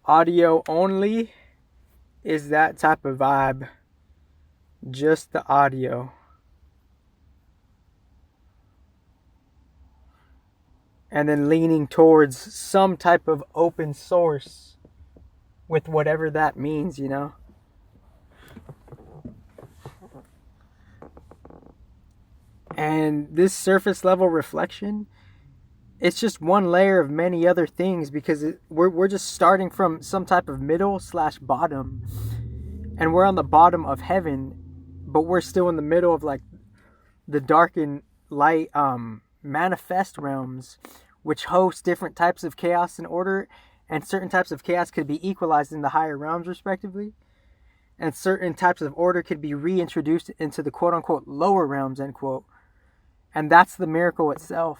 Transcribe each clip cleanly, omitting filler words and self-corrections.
audio only is that type of vibe. Just the audio. And then leaning towards some type of open source with whatever that means, you know? And this surface level reflection, it's just one layer of many other things, because we're just starting from some type of middle / bottom. And we're on the bottom of heaven, but we're still in the middle of like the dark and light manifest realms, which host different types of chaos and order, and certain types of chaos could be equalized in the higher realms respectively, and certain types of order could be reintroduced into the quote-unquote lower realms, end quote. And that's the miracle itself.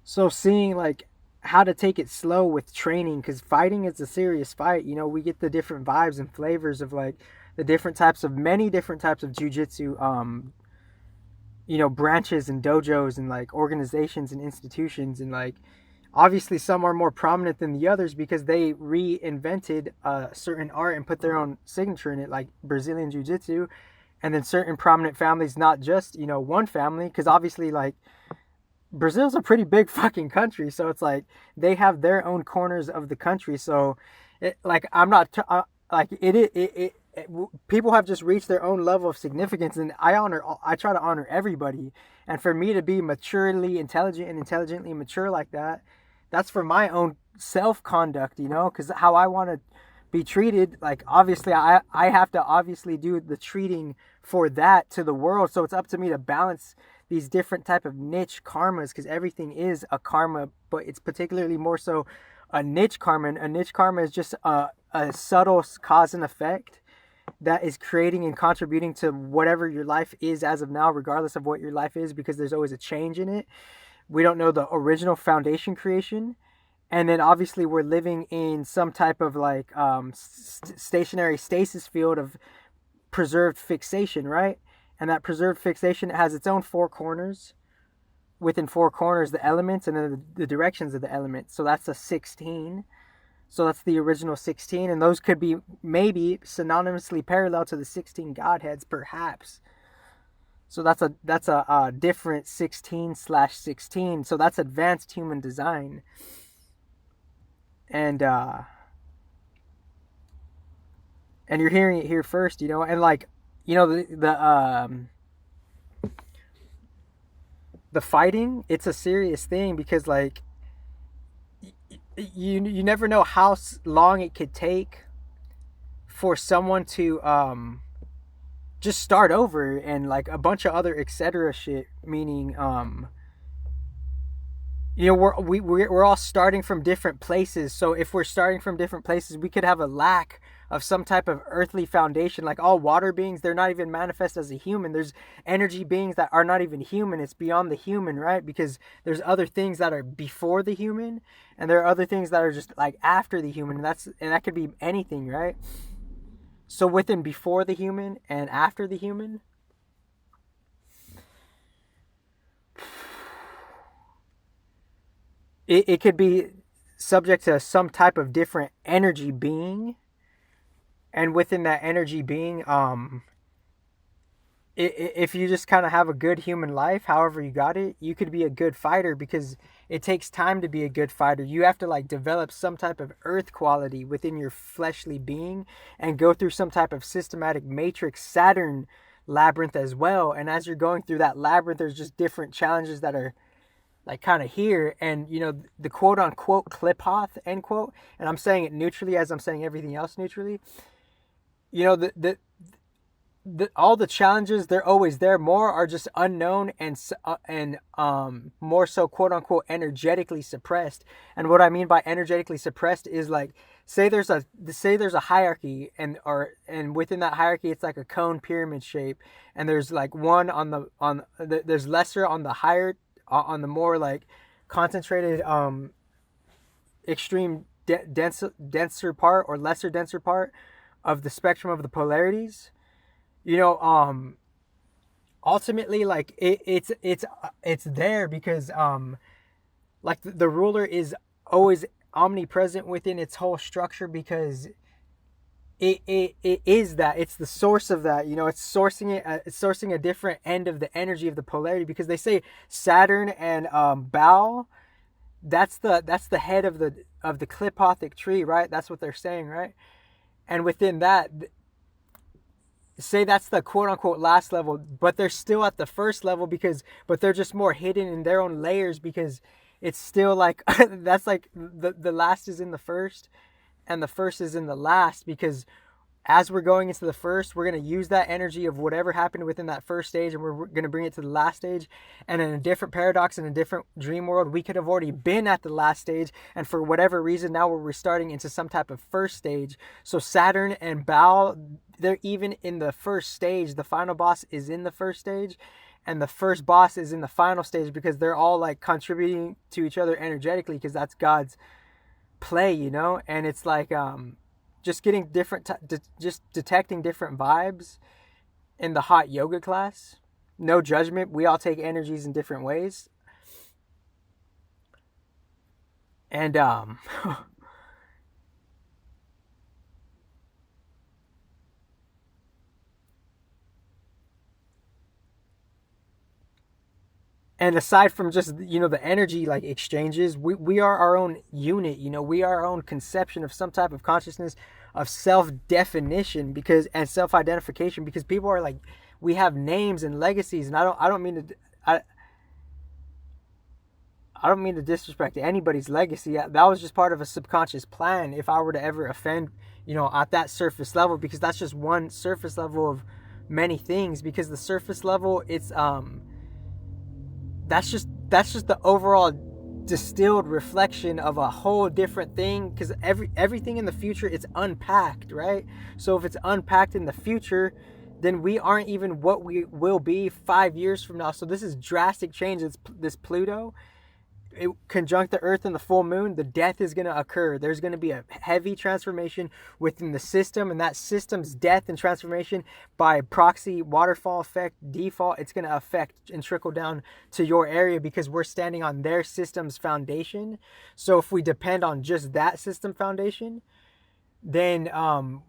So seeing like how to take it slow with training, because fighting is a serious fight, you know, we get the different vibes and flavors of like the different types of many different types of jiu-jitsu you know, branches and dojos and like organizations and institutions, and like obviously some are more prominent than the others because they reinvented a certain art and put their own signature in it, like Brazilian jiu-jitsu. And then certain prominent families, not just, you know, one family, because obviously like Brazil's a pretty big fucking country, so it's like they have their own corners of the country. So it, like I'm not like it people have just reached their own level of significance, and I try to honor everybody. And for me to be maturely intelligent and intelligently mature like that, that's for my own self-conduct, you know, because how I want to be treated, like obviously I have to obviously do the treating for that to the world. So it's up to me to balance these different type of niche karmas, because everything is a karma, but it's particularly more so a niche karma. And a niche karma is just a subtle cause and effect that is creating and contributing to whatever your life is as of now, regardless of what your life is, because there's always a change in it. We don't know the original foundation creation. And then obviously we're living in some type of like stationary stasis field of preserved fixation, right? And that preserved fixation has its own four corners. Within four corners, the elements, and then the directions of the elements. So that's a 16. So that's the original 16, and those could be maybe synonymously parallel to the 16 Godheads, perhaps. So that's a different 16/16. So that's advanced human design. And you're hearing it here first, you know, and like, you know, the fighting, it's a serious thing, because like you never know how long it could take for someone to just start over, and like a bunch of other etc. shit, meaning you know, we're all starting from different places. So if we're starting from different places, we could have a lack of some type of earthly foundation. Like all water beings, they're not even manifest as a human. There's energy beings that are not even human. It's beyond the human, right? Because there's other things that are before the human, and there are other things that are just like after the human. And that could be anything, right? So within before the human and after the human, it could be subject to some type of different energy being. And within that energy being, if you just kind of have a good human life, however you got it, you could be a good fighter, because it takes time to be a good fighter. You have to like develop some type of earth quality within your fleshly being, and go through some type of systematic matrix Saturn labyrinth as well. And as you're going through that labyrinth, there's just different challenges that are like kind of here. And you know, the quote unquote Kliphoth, end quote, and I'm saying it neutrally as I'm saying everything else neutrally. You know, all the challenges, they're always there. More are just unknown and more so quote unquote energetically suppressed. And what I mean by energetically suppressed is like, say there's a hierarchy, and within that hierarchy it's like a cone pyramid shape, and there's like one there's lesser on the higher, on the more like concentrated extreme denser part, or lesser denser part of the spectrum of the polarities. You know, ultimately like it's there because like the ruler is always omnipresent within its whole structure, because it is that, it's the source of that, you know. It's sourcing a different end of the energy of the polarity, because they say Saturn and Baal, that's the head of the clipothic tree, right? That's what they're saying, right? And within that, say that's the quote unquote last level, but they're still at the first level, but they're just more hidden in their own layers, because it's still like that's like the last is in the first and the first is in the last, because as we're going into the first, we're going to use that energy of whatever happened within that first stage, and we're going to bring it to the last stage. And in a different paradox, in a different dream world, we could have already been at the last stage, and for whatever reason, now we're restarting into some type of first stage. So Saturn and Baal, they're even in the first stage. The final boss is in the first stage, and the first boss is in the final stage, because they're all like contributing to each other energetically, because that's God's play, you know. And it's like just getting different just detecting different vibes in the hot yoga class. No judgment, we all take energies in different ways. And and aside from just, you know, the energy like exchanges, we are our own unit, you know. We are our own conception of some type of consciousness, of self-definition, because and self-identification, because people are like, we have names and legacies, and I don't mean to I don't mean to disrespect anybody's legacy. That was just part of a subconscious plan, if I were to ever offend, you know, at that surface level, because that's just one surface level of many things. Because the surface level, it's that's just the overall distilled reflection of a whole different thing, because everything in the future, it's unpacked, right? So if it's unpacked in the future, then we aren't even what we will be 5 years from now. So this is drastic change. It's this Pluto, it conjunct the earth and the full moon, the death is going to occur. There's going to be a heavy transformation within the system, and that system's death and transformation, by proxy, waterfall effect, default, it's going to affect and trickle down to your area, because we're standing on their system's foundation. So if we depend on just that system foundation, then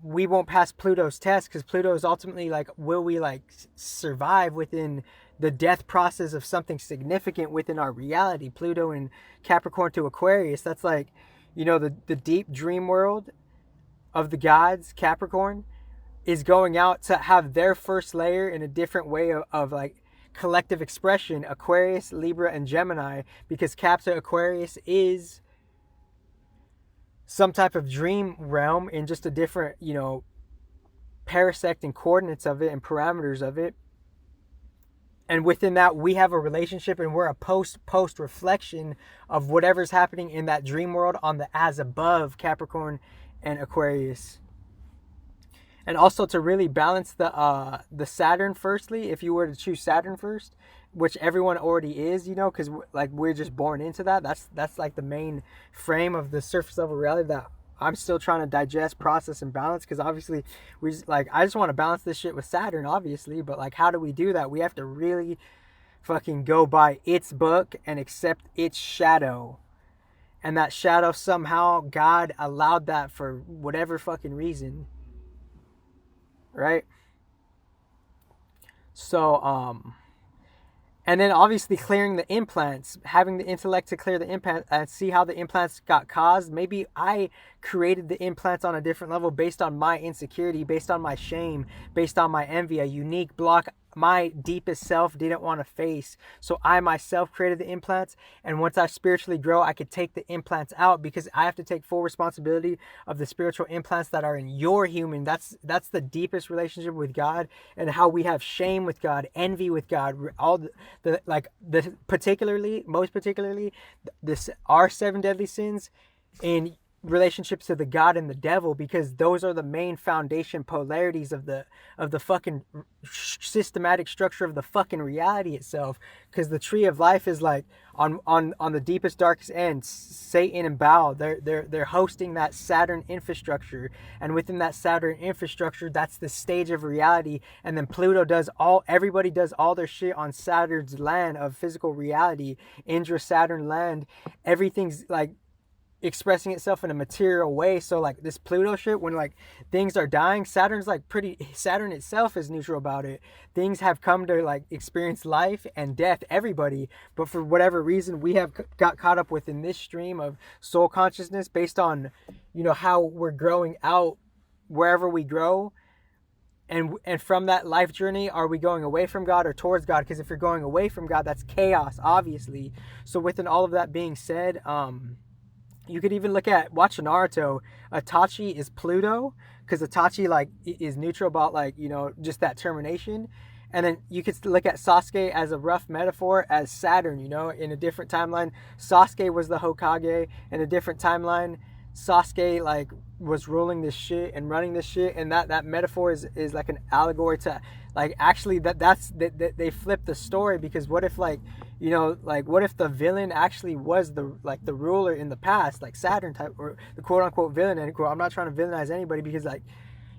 we won't pass Pluto's test, because Pluto is ultimately like, will we like survive within the death process of something significant within our reality? Pluto in Capricorn to Aquarius, that's like, you know, the deep dream world of the gods. Capricorn is going out to have their first layer in a different way of like collective expression. Aquarius, Libra, and Gemini, because Cap to Aquarius is some type of dream realm in just a different, you know, parasect and coordinates of it and parameters of it. And within that, we have a relationship, and we're a post reflection of whatever's happening in that dream world on the as above, Capricorn and Aquarius. And also to really balance the Saturn, firstly, if you were to choose Saturn first, which everyone already is, you know, because like we're just born into that. That's like the main frame of the surface level reality that I'm still trying to digest, process, and balance, because obviously I just want to balance this shit with Saturn, obviously, but like, how do we do that? We have to really fucking go by its book and accept its shadow. And that shadow, somehow God allowed that for whatever fucking reason, right? So and then obviously clearing the implants, having the intellect to clear the implant and see how the implants got caused. Maybe I created the implants on a different level based on my insecurity, based on my shame, based on my envy, a unique block my deepest self didn't want to face. So I myself created the implants, and once I spiritually grow, I could take the implants out, because I have to take full responsibility of the spiritual implants that are in your human. That's the deepest relationship with God, and how we have shame with God, envy with God, all most particularly this our 7 deadly sins in relationships to the God and the devil, because those are the main foundation polarities of the fucking systematic structure of the fucking reality itself. Because the tree of life is like on the deepest, darkest end, Satan and Baal, they're hosting that Saturn infrastructure, and within that Saturn infrastructure, that's the stage of reality. And then Pluto does everybody does all their shit on Saturn's land of physical reality, Indra Saturn land. Everything's like expressing itself in a material way. So like this Pluto shit, when like things are dying, Saturn itself is neutral about it. Things have come to like experience life and death, everybody, but for whatever reason we have got caught up within this stream of soul consciousness based on, how we're growing out wherever we grow. And from that life journey, are we going away from God or towards God? Because if you're going away from God, that's chaos, obviously. So within all of that being said, you could even watch Naruto. Itachi is Pluto, because Itachi like is neutral about like, just that termination. And then you could look at Sasuke as a rough metaphor as Saturn, in a different timeline. Sasuke was the Hokage. In a different timeline, Sasuke like was ruling this shit and running this shit. And that metaphor is like an allegory to like, actually they flipped the story, because what if like, what if the villain actually was the ruler in the past, like Saturn type, or the quote unquote villain, end quote. I'm not trying to villainize anybody, because like,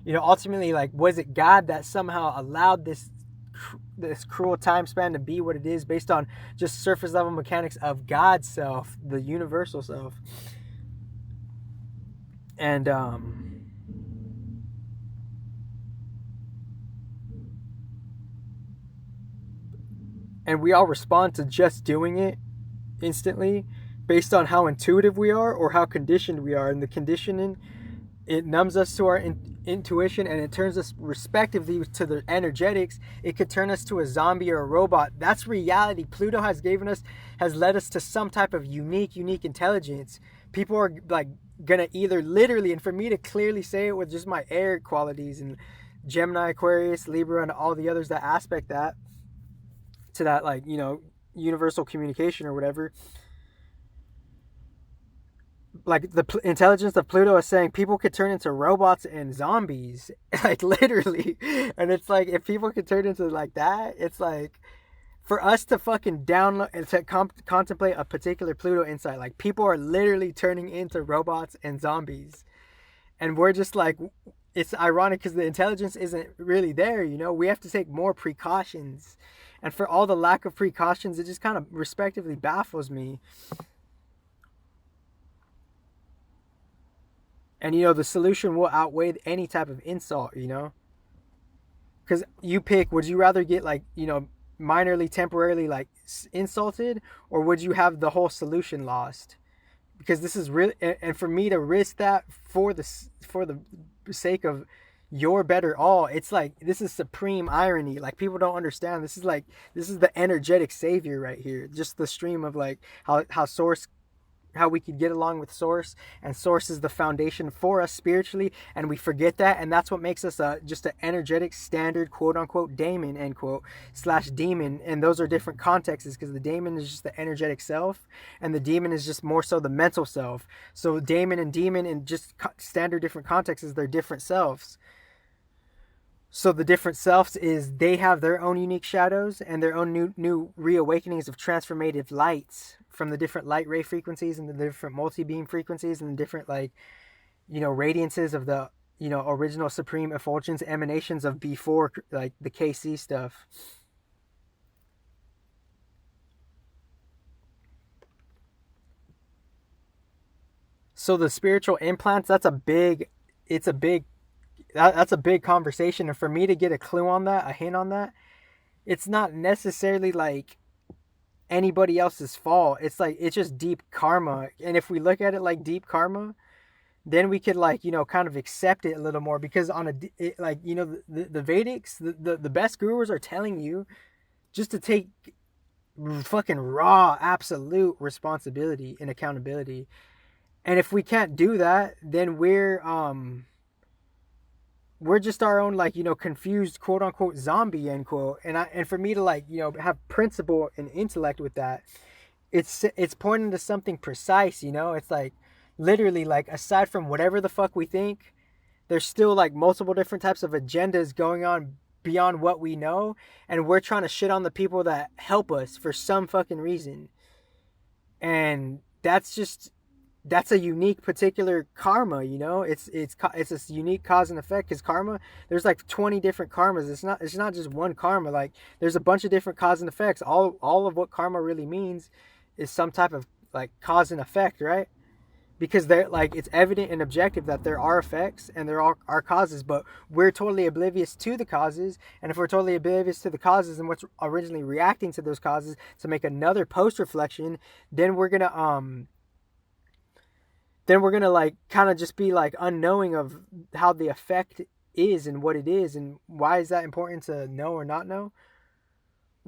ultimately, like, was it God that somehow allowed this cruel time span to be what it is, based on just surface level mechanics of God's self, the universal self? And we all respond to just doing it instantly based on how intuitive we are or how conditioned we are. And the conditioning, it numbs us to our intuition, and it turns us respectively to the energetics. It could turn us to a zombie or a robot. That's reality. Pluto has led us to some type of unique intelligence. People are like gonna either literally, and for me to clearly say it with just my air qualities and Gemini, Aquarius, Libra, and all the others that aspect that to that, like, universal communication or whatever, like the intelligence of Pluto is saying people could turn into robots and zombies, like literally. And it's like, if people could turn into like that, it's like, for us to fucking download and to contemplate a particular Pluto insight, like people are literally turning into robots and zombies, and we're just like, it's ironic because the intelligence isn't really there. We have to take more precautions. And for all the lack of precautions, it just kind of respectively baffles me. And, the solution will outweigh any type of insult, Because you pick, would you rather get like, minorly, temporarily like insulted, or would you have the whole solution lost? Because this is really, and for me to risk that for the sake of your better all, it's like, this is supreme irony. Like, people don't understand. This is the energetic savior right here. Just the stream of like how we could get along with source, and source is the foundation for us spiritually, and we forget that, and that's what makes us just an energetic standard quote unquote daemon, end quote, / demon. And those are different contexts, because the daemon is just the energetic self, and the demon is just more so the mental self. So daemon and demon in just standard different contexts, they're different selves. So the different selves is they have their own unique shadows and their own new reawakenings of transformative lights from the different light ray frequencies and the different multi-beam frequencies and the different radiances of the original supreme effulgence emanations of before, like the KC stuff. So the spiritual implants, that's a big conversation. And for me to get a clue on that, a hint on that, it's not necessarily like anybody else's fault. It's like, it's just deep karma. And if we look at it like deep karma, then we could kind of accept it a little more, because on the Vedics, the best gurus are telling you just to take fucking raw absolute responsibility and accountability. And if we can't do that, then we're just our own confused quote unquote zombie, end quote. And for me to have principle and intellect with that, it's pointing to something precise. It's like, literally, like, aside from whatever the fuck we think, there's still like multiple different types of agendas going on beyond what we know, and we're trying to shit on the people that help us for some fucking reason. And that's a unique particular karma, you know. It's a unique cause and effect, because karma, there's like 20 different karmas. It's not just one karma. Like, there's a bunch of different cause and effects. All of what karma really means is some type of like cause and effect, right? Because they're like, it's evident and objective that there are effects and there are causes, but we're totally oblivious to the causes. And if we're totally oblivious to the causes and what's originally reacting to those causes to make another post reflection, then we're gonna like kind of just be like unknowing of how the effect is and what it is. And why is that important to know or not know?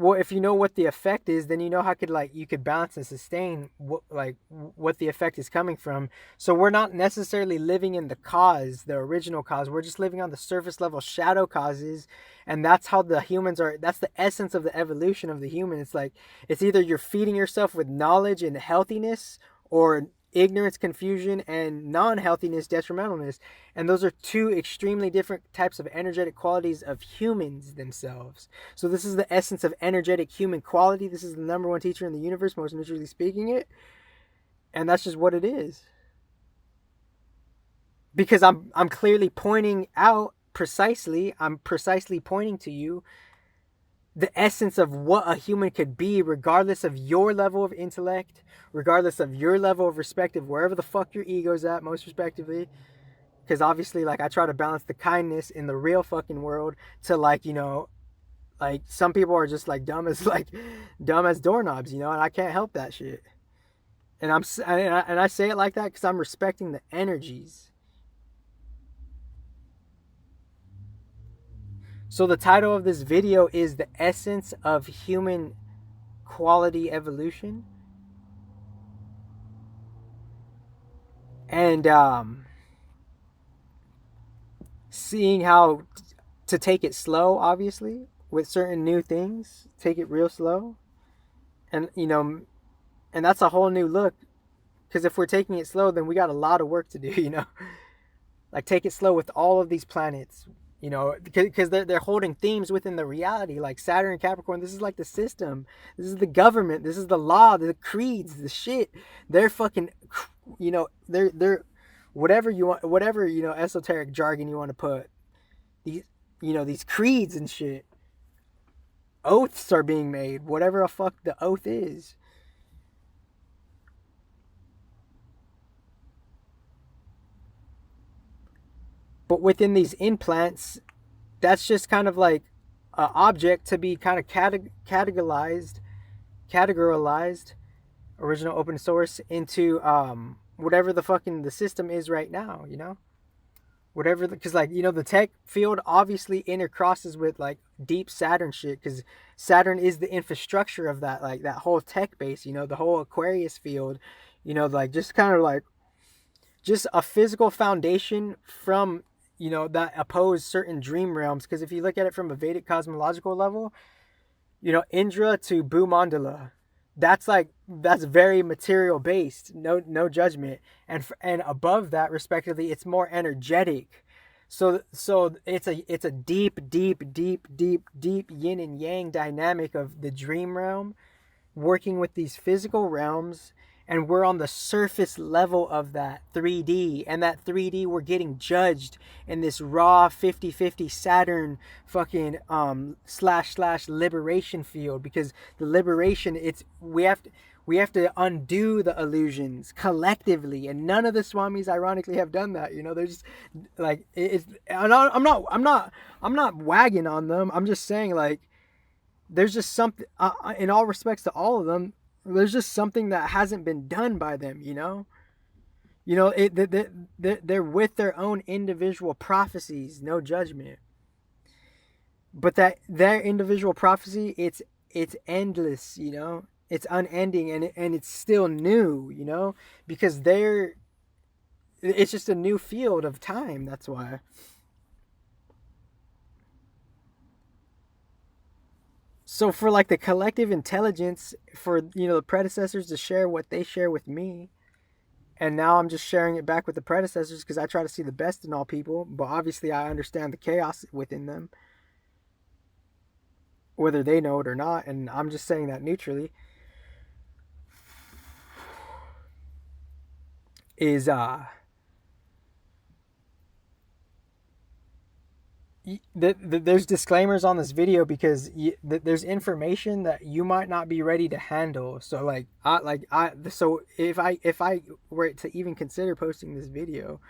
Well, if you know what the effect is, then you know how you could balance and sustain what the effect is coming from. So we're not necessarily living in the cause, the original cause. We're just living on the surface level shadow causes, and that's how the humans are. That's the essence of the evolution of the human. It's like, it's either you're feeding yourself with knowledge and healthiness, or ignorance, confusion, and non-healthiness, detrimentalness. And those are two extremely different types of energetic qualities of humans themselves. So this is the essence of energetic human quality. This is the number one teacher in the universe, most neutrally speaking it. And that's just what it is. Because I'm clearly pointing out precisely, I'm precisely pointing to you the essence of what a human could be, regardless of your level of intellect, regardless of your level of perspective, wherever the fuck your ego's at, most respectively. Because obviously, like, I try to balance the kindness in the real fucking world to, like, you know, like, some people are just like dumb as doorknobs, you know, and I can't help that shit. And I say it like that because I'm respecting the energies. So the title of this video is The Essence of Human Quality Evolution. And seeing how to take it slow, obviously, with certain new things. Take it real slow. And, you know, and that's a whole new look. Because if we're taking it slow, then we got a lot of work to do, you know. Like, take it slow with all of these planets, you know, because they're holding themes within the reality, like Saturn and Capricorn. This is like the system, this is the government, this is the law, the creeds, the shit. They're fucking, you know, they're whatever you want, whatever, you know, esoteric jargon you want to put, these, you know, these creeds and shit. Oaths are being made, whatever the fuck the oath is. But within these implants, that's just kind of like an object to be kind of categorized, original open source, into whatever the fucking the system is right now, you know? Whatever, because like, you know, the tech field obviously intercrosses with like deep Saturn shit, because Saturn is the infrastructure of that, like that whole tech base, you know, the whole Aquarius field, you know, like just kind of like just a physical foundation from, you know, that oppose certain dream realms. Because if you look at it from a Vedic cosmological level, you know, Indra to Bhumandala, that's very material based, no judgment. And above that, respectively, it's more energetic. So it's a deep yin and yang dynamic of the dream realm working with these physical realms, and we're on the surface level of that 3D, and that 3D we're getting judged in this raw 50-50 Saturn fucking / liberation field. Because the liberation, it's we have to undo the illusions collectively, and none of the swamis ironically have done that, you know. They're just like, I'm not wagging on them. I'm just saying, like, there's just something, in all respects to all of them, there's just something that hasn't been done by them, you know. You know, they're with their own individual prophecies, no judgment. But that their individual prophecy, it's endless, you know. It's unending, and it's still new, you know, because it's just a new field of time. That's why. So for like the collective intelligence, for, you know, the predecessors to share what they share with me, And now I'm just sharing it back with the predecessors because I try to see the best in all people, but obviously I understand the chaos within them, whether they know it or not, and I'm just saying that neutrally. Is there's disclaimers on this video because there's information that you might not be ready to handle. So so if I were to even consider posting this video,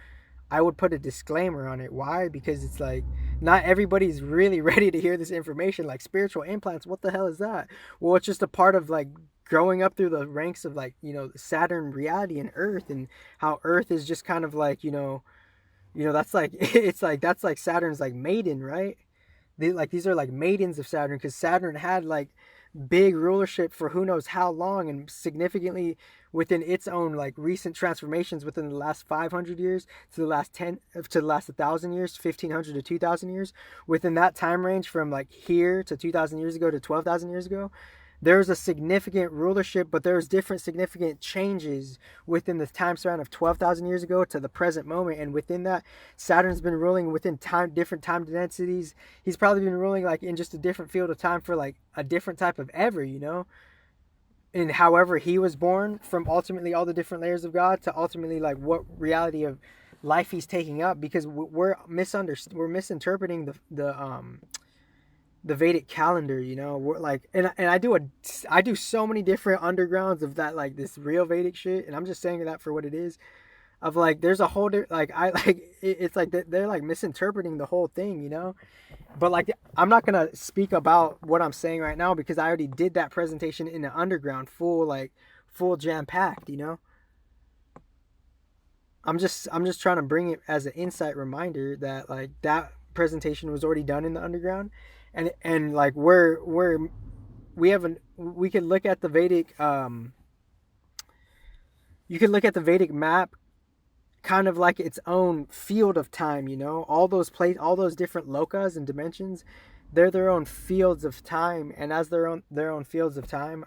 I would put a disclaimer on it. Why? Because it's like not everybody's really ready to hear this information. Like spiritual implants, what the hell is that? Well, it's just a part of like growing up through the ranks of like, Saturn reality and Earth, and how Earth is just kind of like, that's like it's like that's like Saturn's like maiden, right? These are like maidens of Saturn, because Saturn had like big rulership for who knows how long, and significantly within its own like recent transformations within the last 500 years to the last 1,000 years, 1,500 to 2,000 years, within that time range from like here to 2,000 years ago to 12,000 years ago. There's a significant rulership, but there's different significant changes within the time span of 12,000 years ago to the present moment. And within that, Saturn's been ruling within different time densities. He's probably been ruling like in just a different field of time for like a different type of ever, And however he was born, from ultimately all the different layers of God to ultimately like what reality of life he's taking up, because we're misinterpreting the Vedic calendar, We're like, and I do so many different undergrounds of that, like this real Vedic shit, and I'm just saying that for what it is. Of like, there's a whole it's like they're like misinterpreting the whole thing, But like, I'm not gonna speak about what I'm saying right now because I already did that presentation in the underground, full jam packed, I'm just trying to bring it as an insight reminder that like that presentation was already done in the underground. And like we could look at the Vedic you could look at the Vedic map kind of like its own field of time, all those different lokas and dimensions, they're their own fields of time, and as their own fields of time,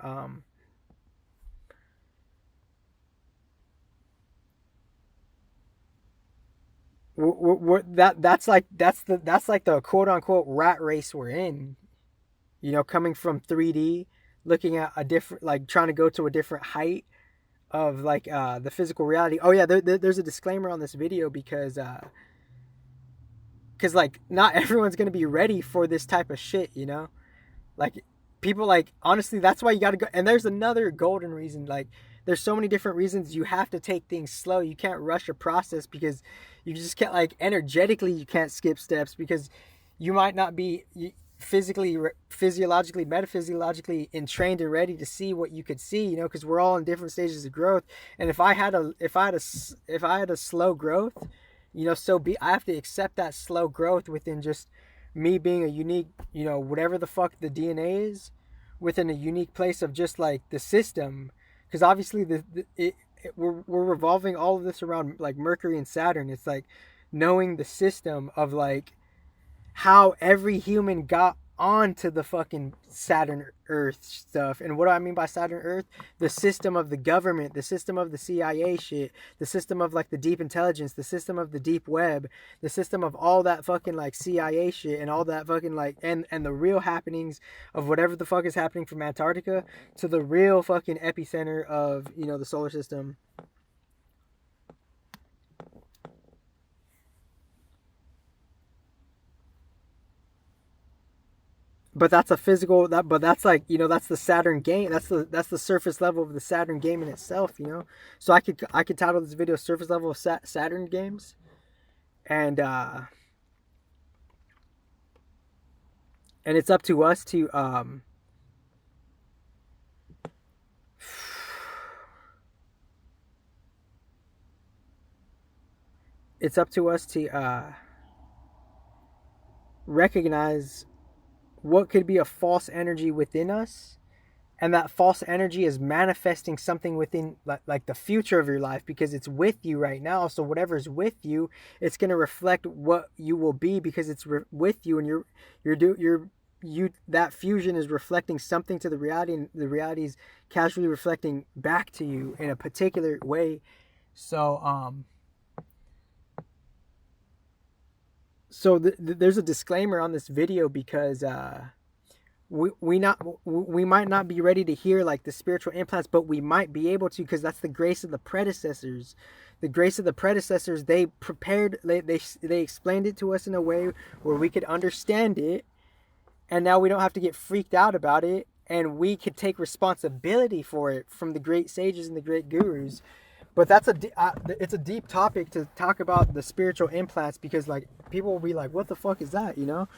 that's like the quote unquote rat race we're in, coming from 3D, looking at a different, like trying to go to a different height of like the physical reality. Oh yeah, there's a disclaimer on this video because like not everyone's gonna be ready for this type of shit, like people, like honestly, that's why you gotta go. And there's another golden reason, like there's so many different reasons you have to take things slow. You can't rush a process because you just can't, like energetically you can't skip steps because you might not be physically, physiologically, metaphysiologically entrained and ready to see what you could see, because we're all in different stages of growth. And if I had a slow growth, I have to accept that slow growth within just me being a unique, whatever the fuck the DNA is, within a unique place of just like the system. Because obviously we're revolving all of this around like Mercury and Saturn. It's like knowing the system of like how every human got onto the fucking Saturn Earth stuff. And what do I mean by Saturn Earth? The system of the government, the system of the CIA shit, the system of like the deep intelligence, the system of the deep web, the system of all that fucking like CIA shit, and all that fucking like and the real happenings of whatever the fuck is happening from Antarctica to the real fucking epicenter of, the solar system. But that's a physical, but that's like, that's the Saturn game. That's the surface level of the Saturn game in itself, So I could title this video surface level of Saturn games. And it's up to us to recognize what could be a false energy within us, and that false energy is manifesting something within like the future of your life, because it's with you right now. So whatever's with you, it's going to reflect what you will be, because it's with you, and that fusion is reflecting something to the reality, and the reality is casually reflecting back to you in a particular way So there's a disclaimer on this video because we might not be ready to hear like the spiritual implants, but we might be able to, because that's the grace of the predecessors. The grace of the predecessors, they prepared, they explained it to us in a way where we could understand it, and now we don't have to get freaked out about it, and we could take responsibility for it from the great sages and the great gurus. But it's a deep topic to talk about the spiritual implants, because like people will be like, what the fuck is that, you know?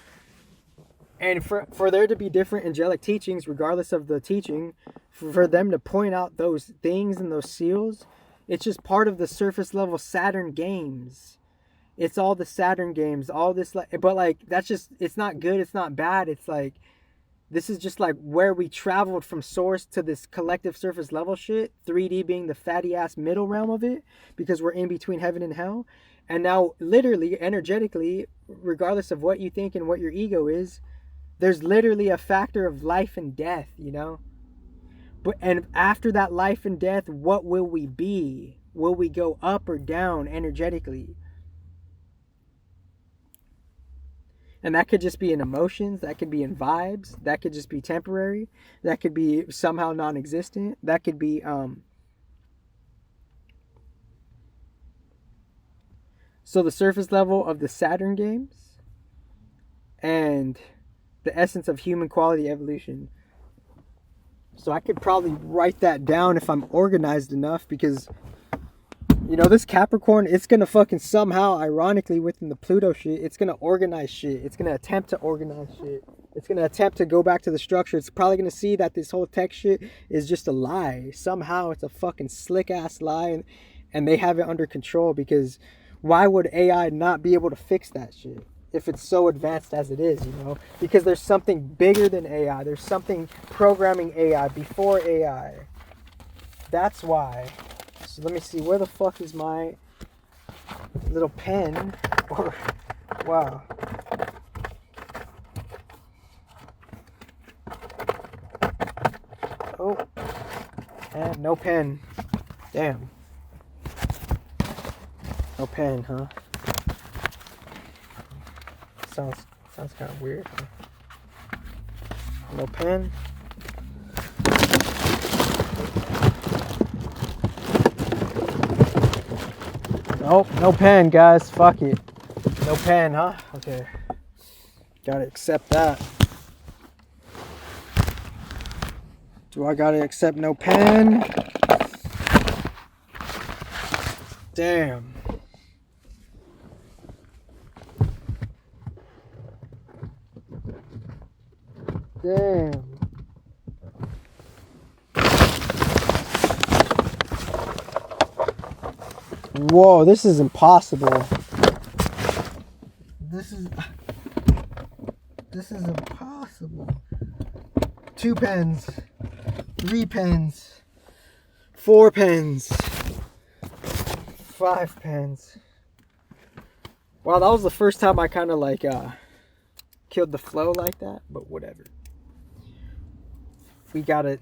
And for there to be different angelic teachings, regardless of the teaching, for them to point out those things and those seals, it's just part of the surface level Saturn games. It's all the Saturn games, all this, like, but like, that's just, it's not good, it's not bad. It's like, this is just like where we traveled from source to this collective surface level shit, 3D being the fatty ass middle realm of it, because we're in between heaven and hell. And now, literally, energetically, regardless of what you think and what your ego is, there's literally a factor of life and death, you know? And after that life and death, what will we be? Will we go up or down energetically? And that could just be in emotions, that could be in vibes, that could just be temporary, that could be somehow non-existent, that could be so the surface level of the Saturn games and the essence of human quality evolution. So I could probably write that down if I'm organized enough, because you know, this Capricorn, it's going to fucking somehow, ironically, within the Pluto shit, it's going to organize shit. It's going to attempt to organize shit. It's going to attempt to go back to the structure. It's probably going to see that this whole tech shit is just a lie. Somehow it's a fucking slick ass lie, and they have it under control, because why would AI not be able to fix that shit if it's so advanced as it is, you know? Because there's something bigger than AI. There's something programming AI before AI. That's why. So let me see, where the fuck is my little pen? Or, wow. Oh, and no pen. Damn. No pen, huh? Sounds kind of weird, huh? No pen. Nope, no pen, guys. Fuck it. No pen, huh? Okay. Gotta accept that. Do I gotta accept no pen? Damn. Damn. Whoa, this is impossible. This is impossible. 2 pens, 3 pens, 4 pens, 5 pens. Wow, that was the first time I kind of like killed the flow like that, but whatever. We got it.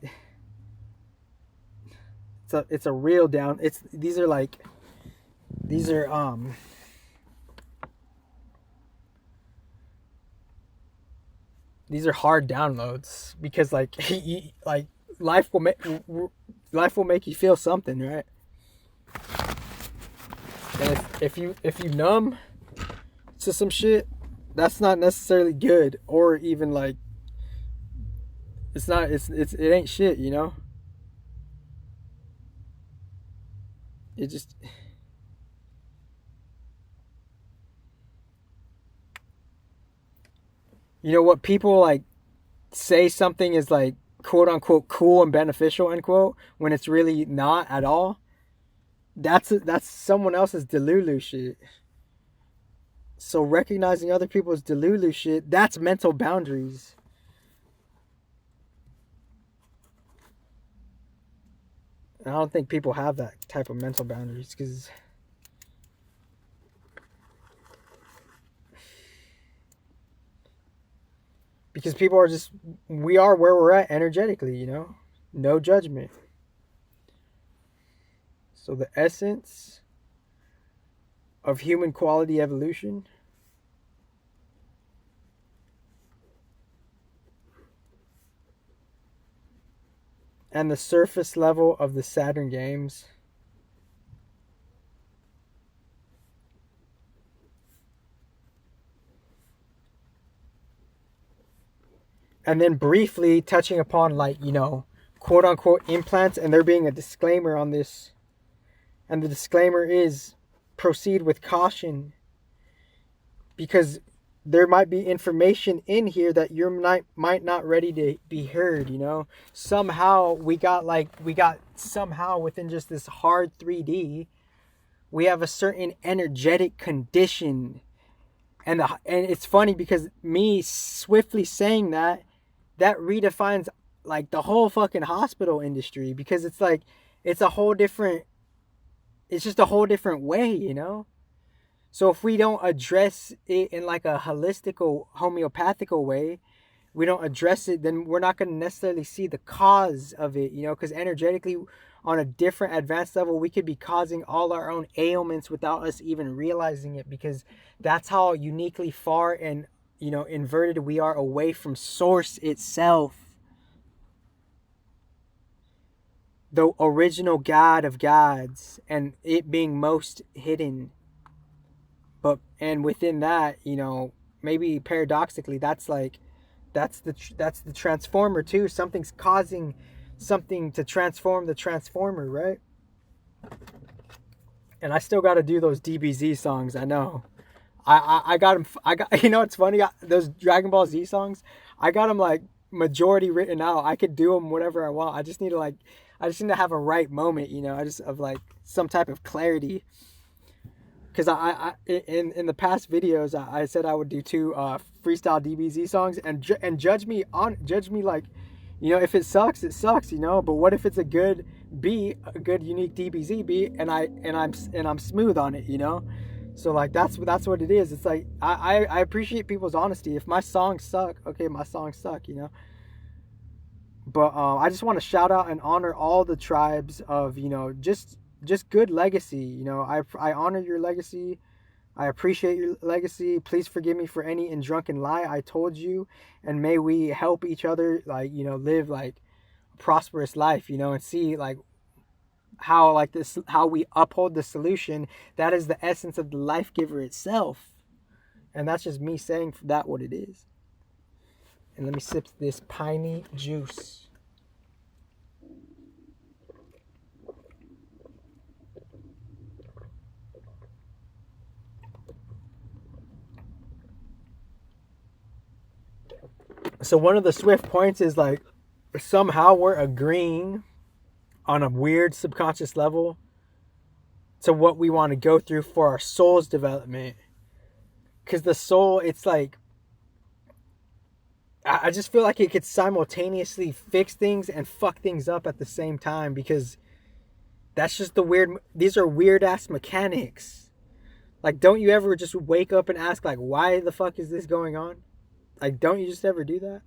It's a real down. These are hard downloads, because like like life will make you feel something, right? And if you numb to some shit, that's not necessarily good, or even like it ain't shit, you know? It just, you know what, people like say something is like quote unquote cool and beneficial, unquote, when it's really not at all. That's someone else's delulu shit. So recognizing other people's delulu shit, that's mental boundaries. And I don't think people have that type of mental boundaries, because people are just, we are where we're at energetically, you know? No judgment. So the essence of human quality evolution. And the surface level of the Saturn games. And then briefly touching upon, like, you know, quote unquote implants, and there being a disclaimer on this. And the disclaimer is proceed with caution, because there might be information in here that you're might not ready to be heard, you know. Somehow we got somehow within just this hard 3D, we have a certain energetic condition. And it's funny because me swiftly saying that redefines like the whole fucking hospital industry, because it's like it's just a whole different way, you know. So if we don't address it in like a holistical, homeopathical way, we don't address it, then we're not going to necessarily see the cause of it, you know, because energetically on a different advanced level, we could be causing all our own ailments without us even realizing it, because that's how uniquely far and, you know, inverted we are away from source itself. The original God of gods, and it being most hidden. And within that, you know, maybe paradoxically, that's the transformer too. Something's causing something to transform the transformer, right? And I still got to do those DBZ songs. I know. I got them. You know, it's funny. Those Dragon Ball Z songs, I got them like majority written out. I could do them whatever I want. I just need to have a right moment, you know. I just of like some type of clarity. Because I in the past videos, I said I would do 2 freestyle DBZ songs, and judge me like, you know, if it sucks, it sucks, you know. But what if it's a good beat, a good unique DBZ beat, and I'm smooth on it, you know? So like that's what it is. It's like I appreciate people's honesty. If my songs suck, okay, my songs suck, you know. But I just want to shout out and honor all the tribes of, you know, just good legacy, you know. I honor your legacy. I appreciate your legacy. Please forgive me for any drunken lie I told you, and may we help each other, like, you know, live like a prosperous life, you know, and see like how we uphold the solution that is the essence of the life giver itself. And that's just me saying that what it is. And let me sip this piney juice. So one of the swift points is like, somehow we're agreeing on a weird subconscious level to what we want to go through for our soul's development. Because the soul, it's like, I just feel like it could simultaneously fix things and fuck things up at the same time, because that's just these are weird ass mechanics. Like, don't you ever just wake up and ask, like, why the fuck is this going on? Like, don't you just ever do that?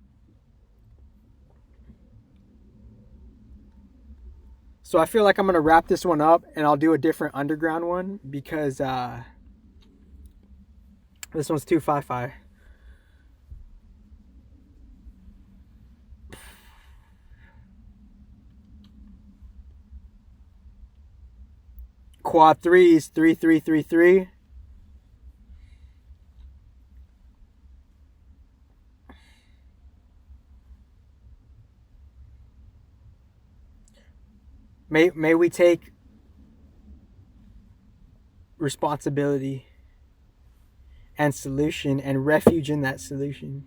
So I feel like I'm going to wrap this one up, and I'll do a different underground one, because this one's 255. Quad 3s, 3333. May we take responsibility and solution and refuge in that solution.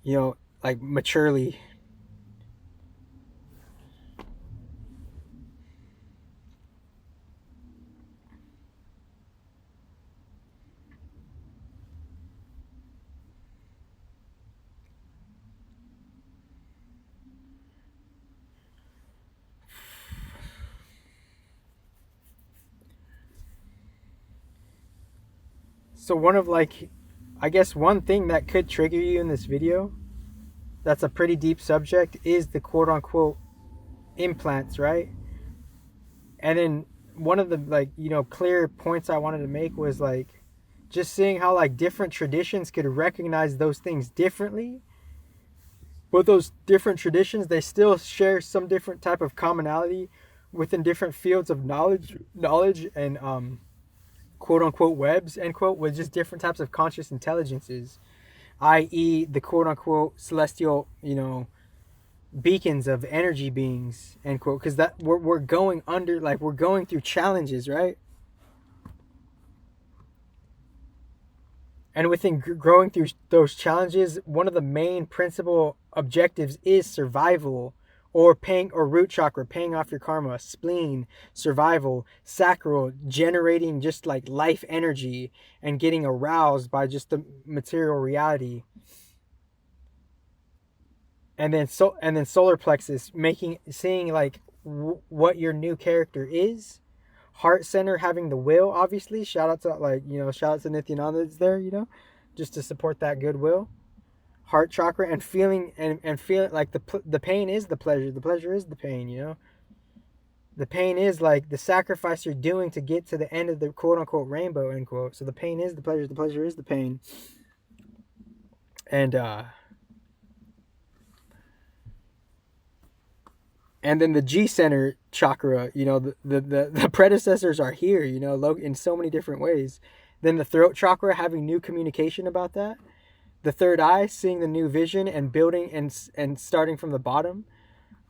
You know, like maturely. So one of like, I guess one thing that could trigger you in this video, that's a pretty deep subject, is the quote unquote implants, right? And then one of the like, you know, clear points I wanted to make was like just seeing how like different traditions could recognize those things differently, but those different traditions, they still share some different type of commonality within different fields of knowledge and quote unquote webs end quote, with just different types of conscious intelligences, i.e. the quote unquote celestial, you know, beacons of energy beings end quote, because that we're going under, like we're going through challenges, right? And within growing through those challenges, one of the main principal objectives is survival, or paying, or root chakra, paying off your karma, spleen, survival, sacral, generating just like life energy and getting aroused by just the material reality. And then solar plexus, making, seeing like what your new character is. Heart center, having the will, obviously. Shout out to, like, you know, shout out to Nityananda that's there, you know, just to support that goodwill. Heart chakra, and feeling, and feeling like the pain is the pleasure is the pain, you know. The pain is like the sacrifice you're doing to get to the end of the quote unquote rainbow end quote. So the pain is the pleasure is the pain. And then the G center chakra, you know, the predecessors are here, you know, in so many different ways. Then the throat chakra, having new communication about that. The third eye, seeing the new vision and building and starting from the bottom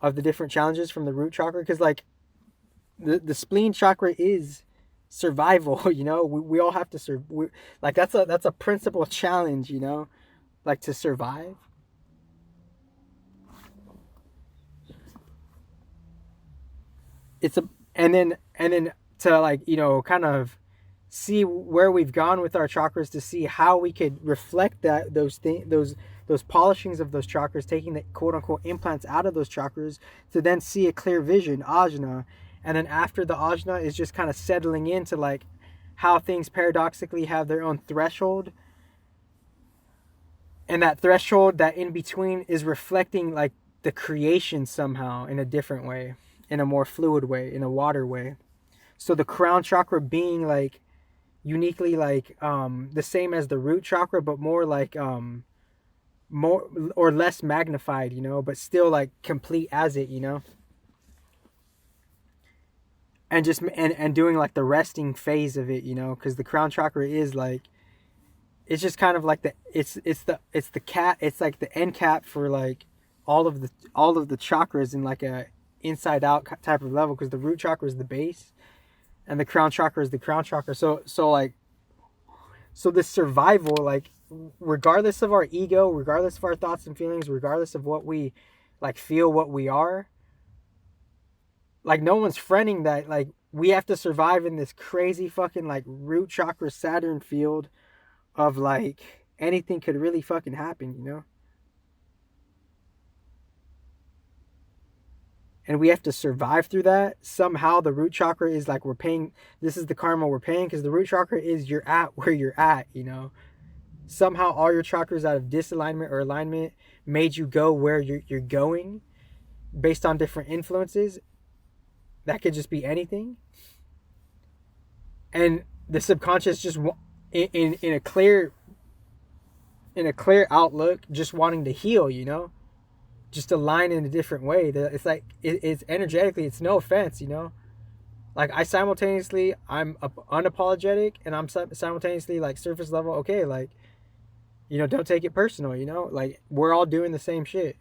of the different challenges from the root chakra. Because like the spleen chakra is survival, you know. We all have to like that's a principal challenge, you know, like to survive. It's a and then to, like, you know, kind of see where we've gone with our chakras, to see how we could reflect that those polishings of those chakras, taking the quote unquote implants out of those chakras, to then see a clear vision, ajna. And then after the ajna is just kind of settling into like how things paradoxically have their own threshold, and that threshold, that in between, is reflecting like the creation somehow in a different way, in a more fluid way, in a water way. So the crown chakra being like uniquely like the same as the root chakra, but more like more or less magnified, you know, but still like complete as it, you know. And just and doing like the resting phase of it, you know, because the crown chakra is like, it's just kind of like it's the cat, it's like the end cap for like all of the chakras in like a inside out type of level, because the root chakra is the base and the crown chakra is the crown chakra. So this survival, like regardless of our ego, regardless of our thoughts and feelings, regardless of what we like feel, what we are, like no one's fronting that like we have to survive in this crazy fucking like root chakra Saturn field of like anything could really fucking happen, you know. And we have to survive through that. Somehow the root chakra is like, we're paying, this is the karma we're paying, because the root chakra is you're at where you're at, you know. Somehow all your chakras out of disalignment or alignment made you go where you're going based on different influences. That could just be anything. And the subconscious just in a clear outlook, just wanting to heal, you know, just align in a different way. It's like it's energetically, it's no offense, you know. Like I'm unapologetic, and I'm simultaneously like surface level. Okay, like, you know, don't take it personal, you know. Like we're all doing the same shit.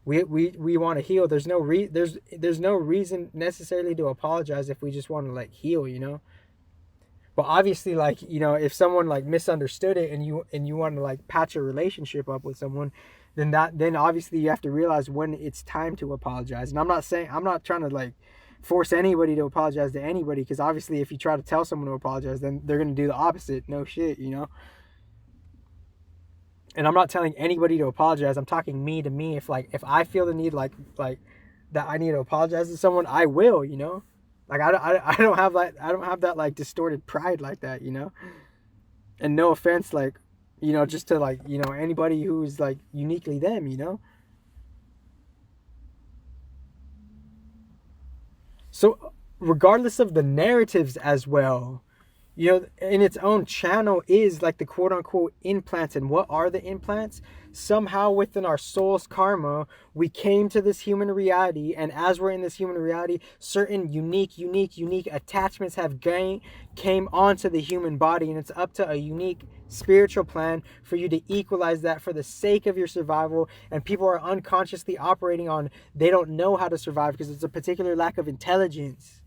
We want to heal. There's no reason necessarily to apologize if we just want to like heal, you know. But obviously, like, you know, if someone like misunderstood it and you want to like patch a relationship up with someone, then obviously you have to realize when it's time to apologize. And I'm not trying to like force anybody to apologize to anybody, because obviously if you try to tell someone to apologize, then they're going to do the opposite. No shit, you know. And I'm not telling anybody to apologize. I'm talking me to me. If I feel the need like that I need to apologize to someone, I will, you know. Like I don't have that like distorted pride like that, you know. And no offense, like, you know, just to like, you know, anybody who's like uniquely them, you know. So regardless of the narratives as well, you know, in its own channel is like the quote unquote implants. And what are the implants? Somehow within our soul's karma, we came to this human reality, and as we're in this human reality, certain unique attachments have came onto the human body, and it's up to a unique spiritual plan for you to equalize that for the sake of your survival. And people are unconsciously operating on, they don't know how to survive because it's a particular lack of intelligence.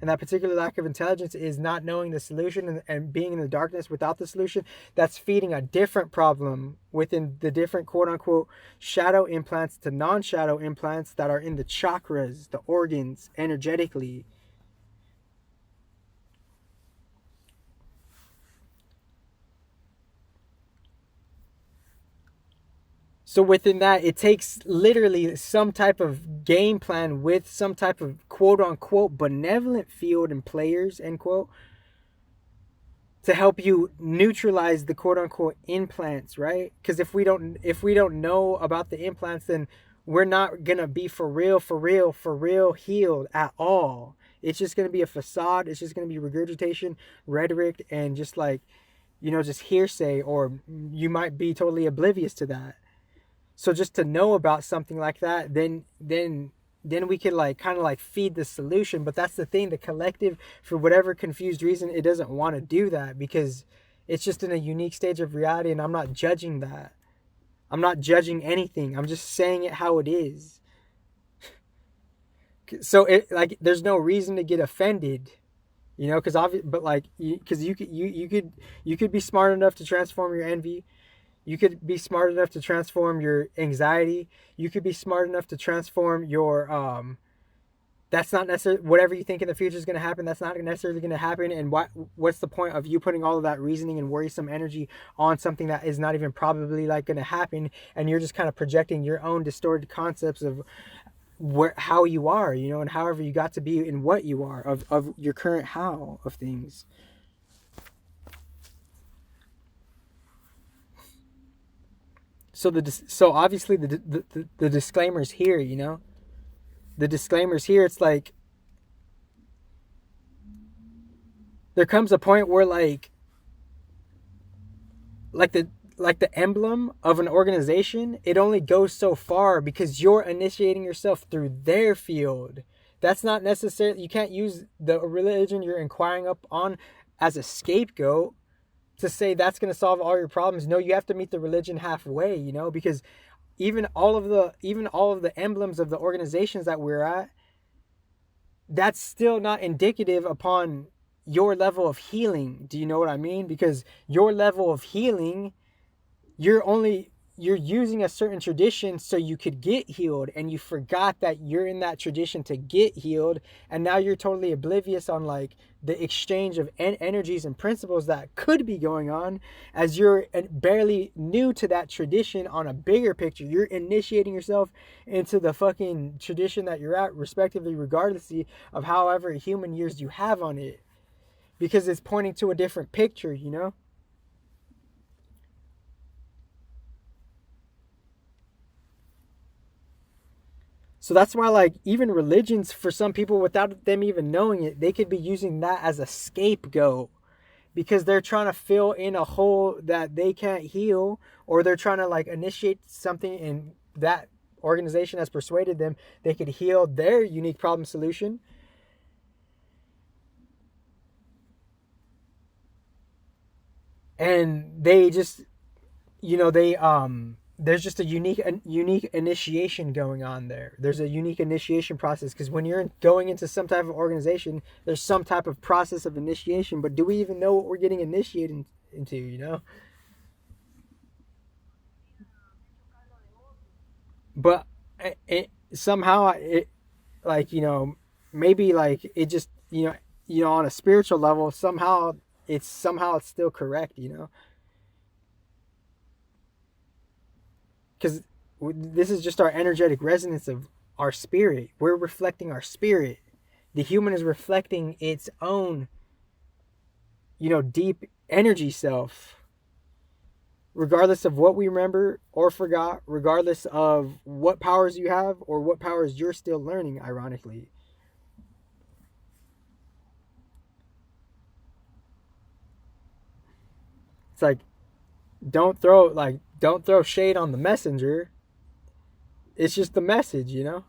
And that particular lack of intelligence is not knowing the solution, and being in the darkness without the solution. That's feeding a different problem within the different quote unquote shadow implants to non-shadow implants that are in the chakras, the organs, energetically. So within that, it takes literally some type of game plan with some type of quote unquote benevolent field and players, end quote, to help you neutralize the quote unquote implants, right? Because if we don't know about the implants, then we're not gonna be for real healed at all. It's just gonna be a facade. It's just gonna be regurgitation, rhetoric, and just like, you know, just hearsay, or you might be totally oblivious to that. So just to know about something like that, then we could like kind of like feed the solution. But that's the thing, the collective, for whatever confused reason, it doesn't want to do that because it's just in a unique stage of reality. And I'm not judging that. I'm not judging anything. I'm just saying it how it is. So it like, there's no reason to get offended, you know, but like, because you could be smart enough to transform your envy. You could be smart enough to transform your anxiety. You could be smart enough to transform your that's not necessarily, whatever you think in the future is going to happen, that's not necessarily going to happen. And what's the point of you putting all of that reasoning and worrisome energy on something that is not even probably like going to happen, and you're just kind of projecting your own distorted concepts of how you are, you know, and however you got to be in what you are, of your current how of things. So obviously the disclaimers here, you know, the disclaimers here, it's like there comes a point where like the emblem of an organization, it only goes so far because you're initiating yourself through their field. That's not necessarily, you can't use the religion you're inquiring up on as a scapegoat to say that's going to solve all your problems. No, you have to meet the religion halfway, you know, because even all of the emblems of the organizations that we're at, that's still not indicative upon your level of healing. Do you know what I mean? Because your level of healing, you're using a certain tradition so you could get healed, and you forgot that you're in that tradition to get healed, and now you're totally oblivious on like the exchange of energies and principles that could be going on, as you're barely new to that tradition. On a bigger picture, you're initiating yourself into the fucking tradition that you're at, respectively, regardless of however human years you have on it, because it's pointing to a different picture, you know. So that's why, like, even religions, for some people, without them even knowing it, they could be using that as a scapegoat because they're trying to fill in a hole that they can't heal, or they're trying to, like, initiate something in that organization has persuaded them they could heal their unique problem solution. And they just, you know, there's just a unique initiation going on there. There's a unique initiation process, because when you're going into some type of organization, there's some type of process of initiation. But do we even know what we're getting initiated into, you know? But somehow like, you know, maybe like it just, you know, on a spiritual level, somehow it's still correct, you know? Because this is just our energetic resonance of our spirit. We're reflecting our spirit. The human is reflecting its own, you know, deep energy self, regardless of what we remember or forgot, regardless of what powers you have or what powers you're still learning, ironically. It's like, don't throw shade on the messenger. It's just the message, you know?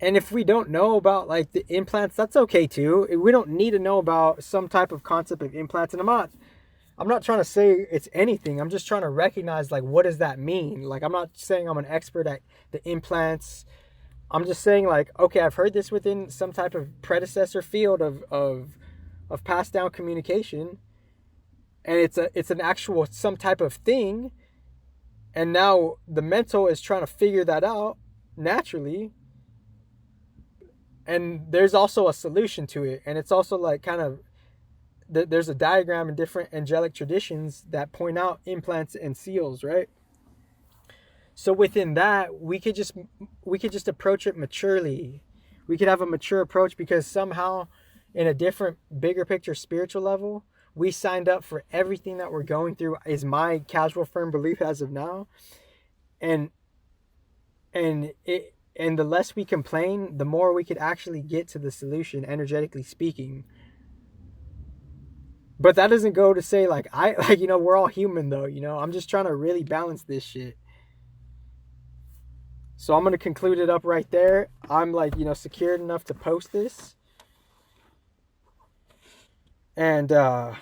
And if we don't know about like the implants, that's okay too. We don't need to know about some type of concept of implants. And I'm not trying to say it's anything. I'm just trying to recognize like what does that mean? Like I'm not saying I'm an expert at the implants. I'm just saying like, okay, I've heard this within some type of predecessor field of passed down communication. And it's an actual some type of thing. And now the mental is trying to figure that out naturally. And there's also a solution to it. And it's also like kind of, there's a diagram in different angelic traditions that point out implants and seals, right? So within that, we could just approach it maturely. We could have a mature approach because somehow in a different, bigger picture spiritual level, we signed up for everything that we're going through, is my casual firm belief as of now. And the less we complain, the more we could actually get to the solution, energetically speaking. But that doesn't go to say like we're all human though, I'm just trying to really balance this shit. So I'm going to conclude it up right there. I'm like, secured enough to post this. And I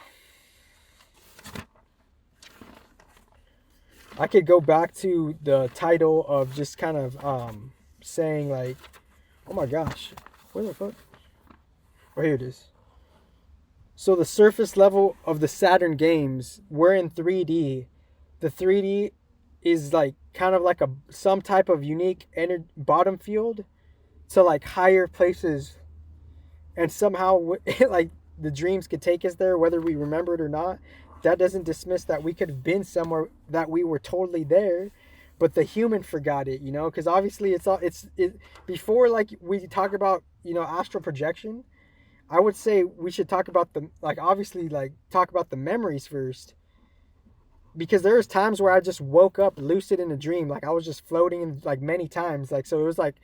could go back to the title of just kind of saying like, oh my gosh, where the fuck? Oh, here it is. So the surface level of the Saturn games, we're in 3D. The 3D is like kind of like some type of unique bottom field to like higher places, and somehow like the dreams could take us there whether we remember it or not. That doesn't dismiss that we could have been somewhere that we were totally there, but the human forgot it, because obviously it's before like we talk about astral projection. I would say we should talk about talk about the memories first. Because there was times where I just woke up lucid in a dream. Like I was just floating like many times. Like, so it was like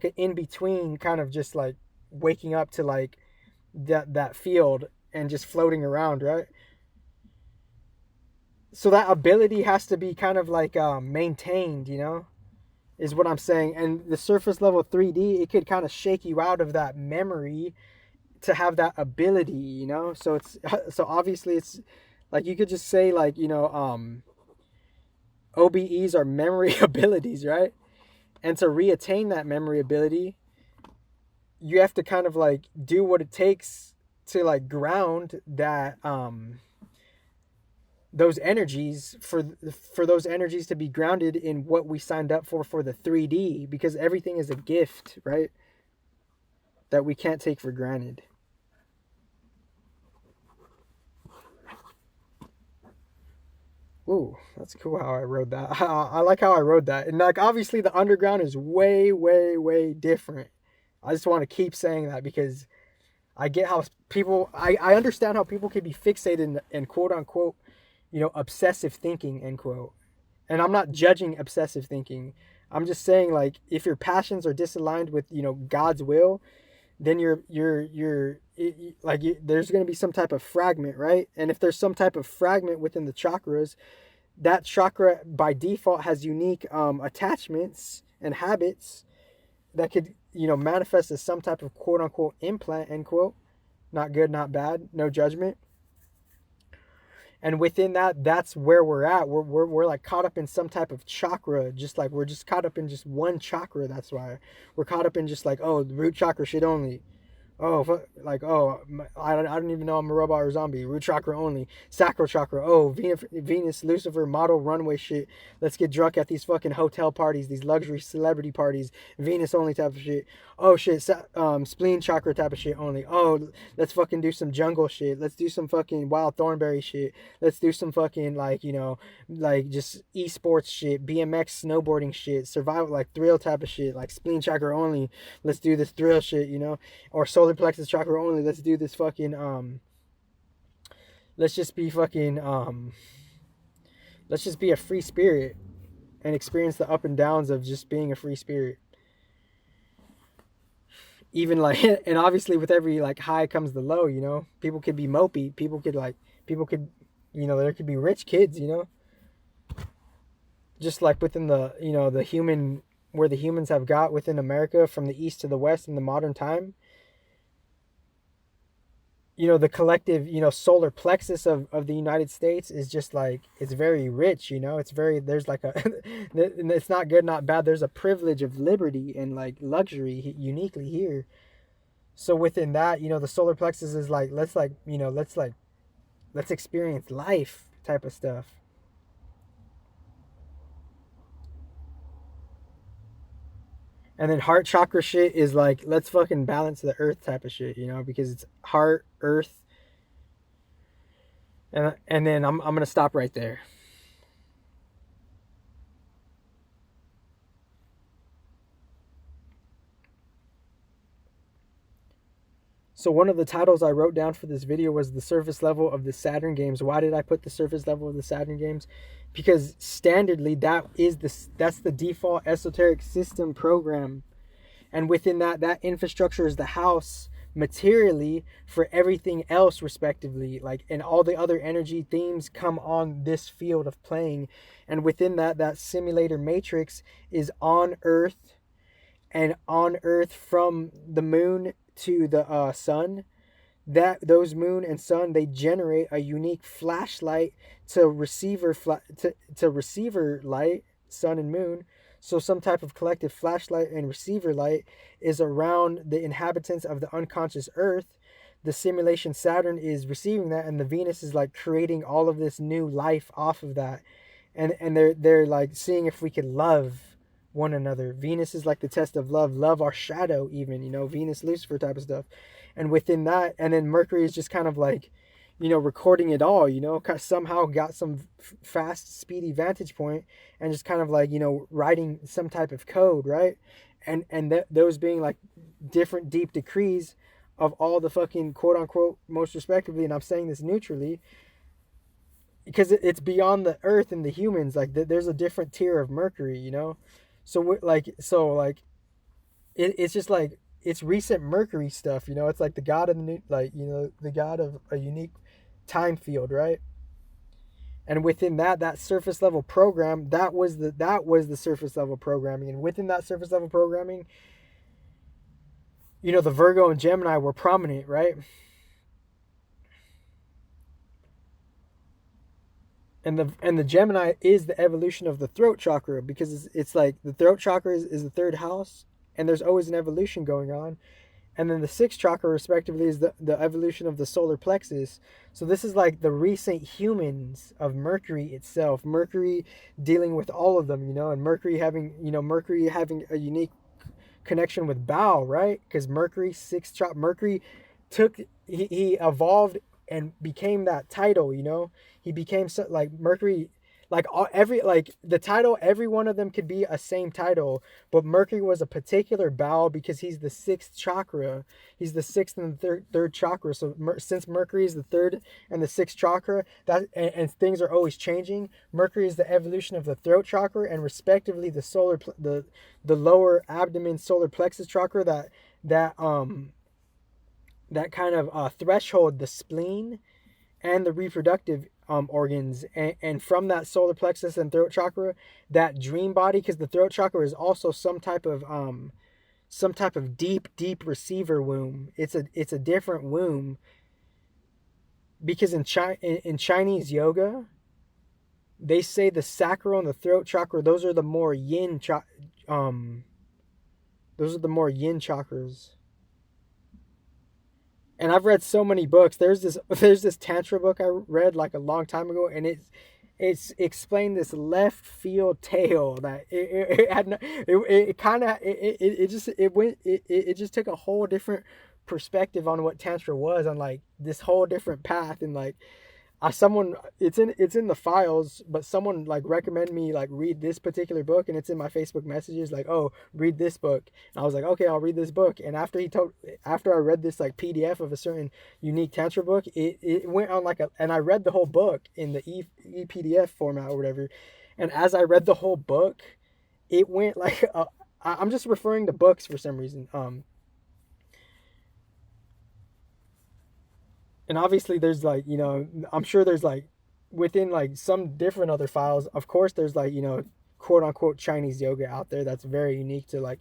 an in-between kind of just like waking up to like that field and just floating around, right? So that ability has to be kind of like maintained, is what I'm saying. And the surface level 3D, it could kind of shake you out of that memory to have that ability, So obviously it's like you could just say like, OBEs are memory abilities, right? And to reattain that memory ability, you have to kind of like do what it takes to like ground that those energies for those energies to be grounded in what we signed up for the 3D, because everything is a gift, right? That we can't take for granted. Ooh, that's cool how I wrote that. I like how I wrote that. And like obviously the underground is way, way, way different. I just want to keep saying that because I get how I understand how people can be fixated in quote unquote, obsessive thinking, end quote. And I'm not judging obsessive thinking. I'm just saying like if your passions are disaligned with, God's will, then there's going to be some type of fragment, right? And if there's some type of fragment within the chakras, that chakra by default has unique attachments and habits that could, manifest as some type of quote unquote implant, end quote. Not good, not bad, no judgment. And within that, that's where we're at. We're like caught up in some type of chakra, just like we're just caught up in just one chakra. That's why we're caught up in just like, oh, the root chakra shit only. Oh, like, oh, I don't even know I'm a robot or zombie. Root chakra only. Sacral chakra. Oh, Venus, Lucifer, model runway shit. Let's get drunk at these fucking hotel parties, these luxury celebrity parties. Venus only type of shit. Oh, shit. Spleen chakra type of shit only. Oh, let's fucking do some jungle shit. Let's do some fucking wild thornberry shit. Let's do some fucking, like, like just esports shit, BMX snowboarding shit, survival, like thrill type of shit, like spleen chakra only. Let's do this thrill shit, or solar plexus chakra only. Let's do this fucking let's just be fucking let's just be a free spirit. and experience the up and downs of just being a free spirit. Even like, and obviously with every like high comes the low, you know. People could be mopey, people could, you know, there could be rich kids, you know. Just like within the, you know, the human, where the humans have got within America from the east to the west in the modern time, you know, the collective, you know, solar plexus of the United States is just like, it's very rich, you know. It's very, there's like a it's not good, not bad, there's a privilege of liberty and like luxury uniquely here. So within that, you know, the solar plexus is like, let's like, you know, let's experience life type of stuff. And then heart chakra shit is like, let's fucking balance the earth type of shit, you know, because it's heart, earth. And then I'm going to stop right there. So one of the titles I wrote down for this video was the surface level of the Saturn games. Why did I put the surface level of the Saturn games? Because standardly that's the default esoteric system program. And within that infrastructure is the house materially for everything else respectively. Like, and all the other energy themes come on this field of playing. And within that simulator matrix is on Earth, and on Earth from the moon to the sun, that those moon and sun, they generate a unique flashlight to receiver to receiver light, sun and moon. So some type of collective flashlight and receiver light is around the inhabitants of the unconscious Earth. The simulation Saturn is receiving that, and the Venus is like creating all of this new life off of that. And they're like seeing if we could love one another. Venus is like the test of love our shadow, even, you know, Venus Lucifer type of stuff. And within that, and then Mercury is just kind of like, you know, recording it all, you know, somehow got some fast speedy vantage point and just kind of like, you know, writing some type of code, right? And those being like different deep decrees of all the fucking quote unquote most respectively, and I'm saying this neutrally because it's beyond the earth and the humans. Like there's a different tier of Mercury, you know. So it's just like, it's recent Mercury stuff, you know. It's like the god of the new, like, you know, the god of a unique time field, right? And within that surface level program, that was the surface level programming. And within that surface level programming, you know, the Virgo and Gemini were prominent, right? And the Gemini is the evolution of the throat chakra, because it's like the throat chakra is the third house, and there's always an evolution going on. And then the sixth chakra respectively is the evolution of the solar plexus. So this is like the recent humans of Mercury itself. Mercury dealing with all of them, you know, and Mercury having a unique connection with Bao, right? Because Mercury he evolved and became that title, you know. He became like Mercury, like the title, every one of them could be a same title, but Mercury was a particular Bao because he's the sixth chakra. He's the sixth and the third chakra. So since Mercury is the third and the sixth chakra, and things are always changing. Mercury is the evolution of the throat chakra, and respectively the lower abdomen solar plexus chakra, that kind of threshold the spleen and the reproductive organs, and from that solar plexus and throat chakra, that dream body, because the throat chakra is also some type of deep receiver womb. It's a different womb, because in Chinese yoga, they say the sacral and the throat chakra, those are the more yin chakras. And I've read so many books. There's this Tantra book I read like a long time ago, and it's explained this left field tale that it just took a whole different perspective on what Tantra was, on like this whole different path. And like someone, it's in the files, but someone like recommended me like read this particular book, and it's in my Facebook messages like, oh, read this book. And I was like, okay, I'll read this book. And after I read this like PDF of a certain unique Tantra book, it went on like and I read the whole book in the ePDF format or whatever, And as I read the whole book, it went like I'm just referring to books for some reason. And obviously there's like, I'm sure there's like within like some different other files, of course there's like, quote unquote Chinese yoga out there that's very unique to like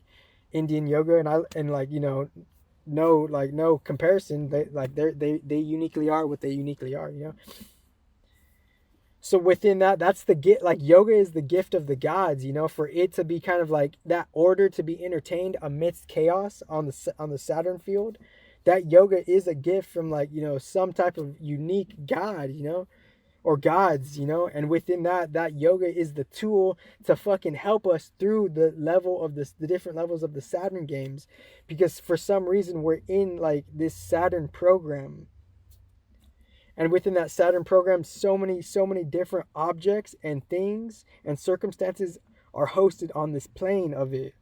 Indian yoga, and like, no comparison. They uniquely are what they uniquely are. So within that, that's the gift. Like yoga is the gift of the gods, for it to be kind of like that order to be entertained amidst chaos on the Saturn field. That yoga is a gift from like, some type of unique god, or gods, and within that yoga is the tool to fucking help us through the level of the different levels of the Saturn games, because for some reason we're in like this Saturn program. And within that Saturn program, so many different objects and things and circumstances are hosted on this plane of it.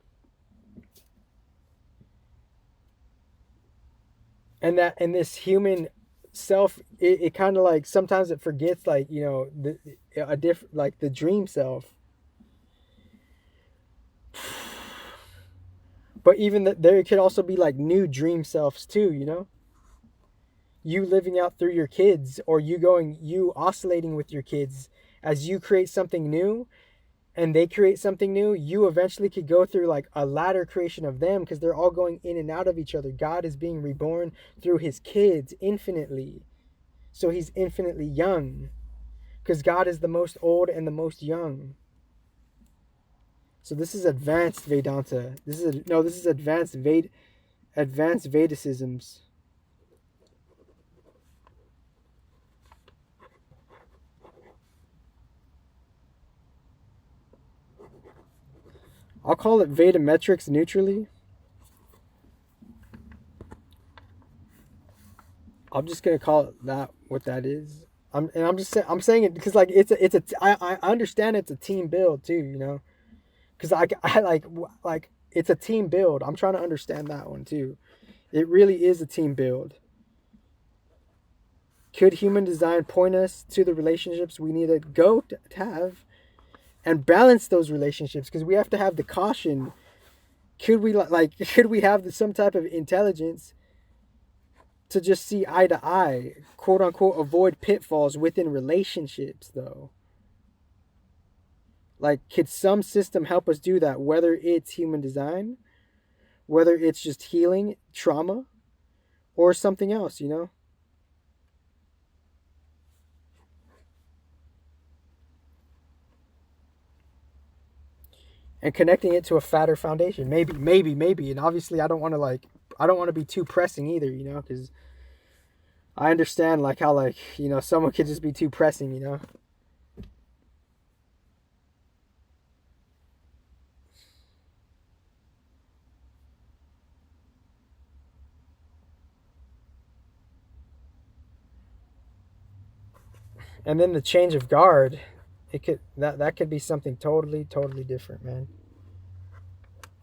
And this human self, it kind of like sometimes it forgets like, like the dream self. But even there could also be like new dream selves too, you living out through your kids, or you oscillating with your kids as you create something new and they create something new. You eventually could go through like a ladder creation of them, because they're all going in and out of each other. God is being reborn through his kids infinitely. So he's infinitely young, because God is the most old and the most young. So this is advanced Vedanta. This is advanced Vedicisms. I'll call it Vedametrics neutrally. I'm just gonna call it that, what that is. I'm saying it because like I understand it's a team build too, because I like it's a team build. I'm trying to understand that one too. It really is a team build. Could human design point us to the relationships we need to go to have and balance those relationships? Because we have to have the caution. Could we have some type of intelligence to just see eye to eye, quote unquote, avoid pitfalls within relationships though? Like, could some system help us do that, whether it's human design, whether it's just healing trauma, or something else, And connecting it to a fatter foundation. Maybe. And obviously I don't want to be too pressing either, because I understand like how like, someone could just be too pressing, And then the change of guard, that could be something totally different, man.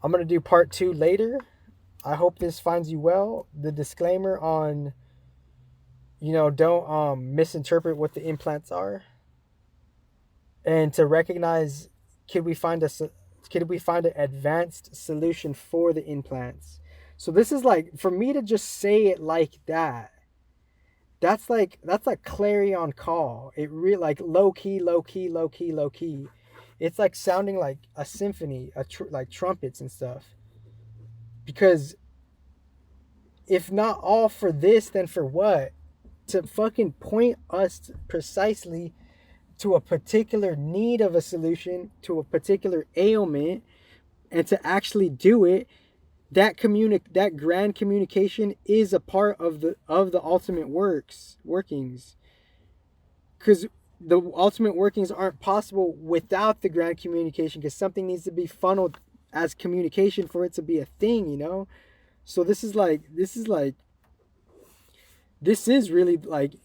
I'm going to do part 2 later. I hope this finds you well. The disclaimer on, don't misinterpret what the implants are. And to recognize, could we find an advanced solution for the implants? So this is like, for me to just say it like that, that's like clarion call. It really like low key. It's like sounding like a symphony, like trumpets and stuff. Because if not all for this, then for what? To fucking point us precisely to a particular need of a solution, to a particular ailment, and to actually do it. That grand communication is a part of the ultimate workings. Because the ultimate workings aren't possible without the grand communication, because something needs to be funneled as communication for it to be a thing, So this is really like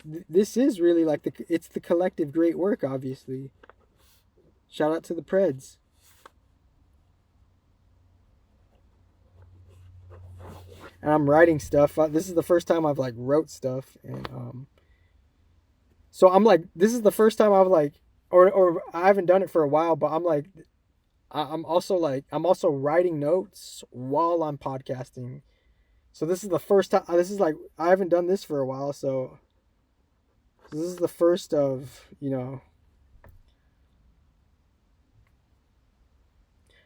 it's the collective great work, obviously. Shout out to the Preds. And I'm writing stuff. This is the first time I've like wrote stuff, and so I'm like, this is the first time I've like or I haven't done it for a while, but I'm like, I'm also writing notes while I'm podcasting. So this is the first time. This is like, I haven't done this for a while, so this is the first of,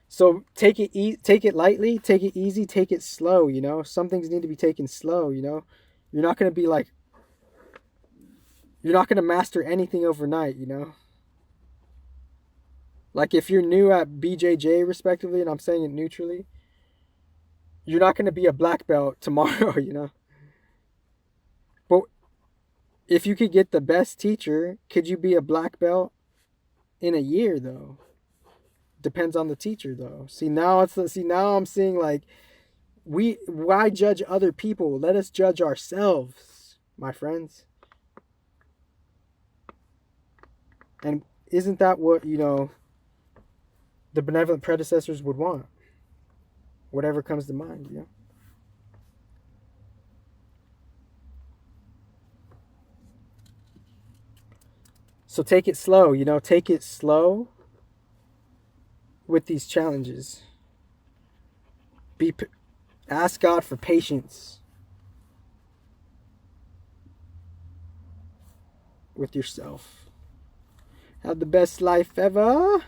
So take take it lightly, take it easy, take it slow. Some things need to be taken slow. You're not gonna be like, you're not gonna master anything overnight. Like if you're new at BJJ respectively, and I'm saying it neutrally, you're not gonna be a black belt tomorrow. But if you could get the best teacher, could you be a black belt in a year though? Depends on the teacher though. Now I'm seeing like, why judge other people? Let us judge ourselves, my friends. And isn't that what, the benevolent predecessors would want? Whatever comes to mind. So take it slow, take it slow with these challenges. Ask God for patience with yourself. Have the best life ever.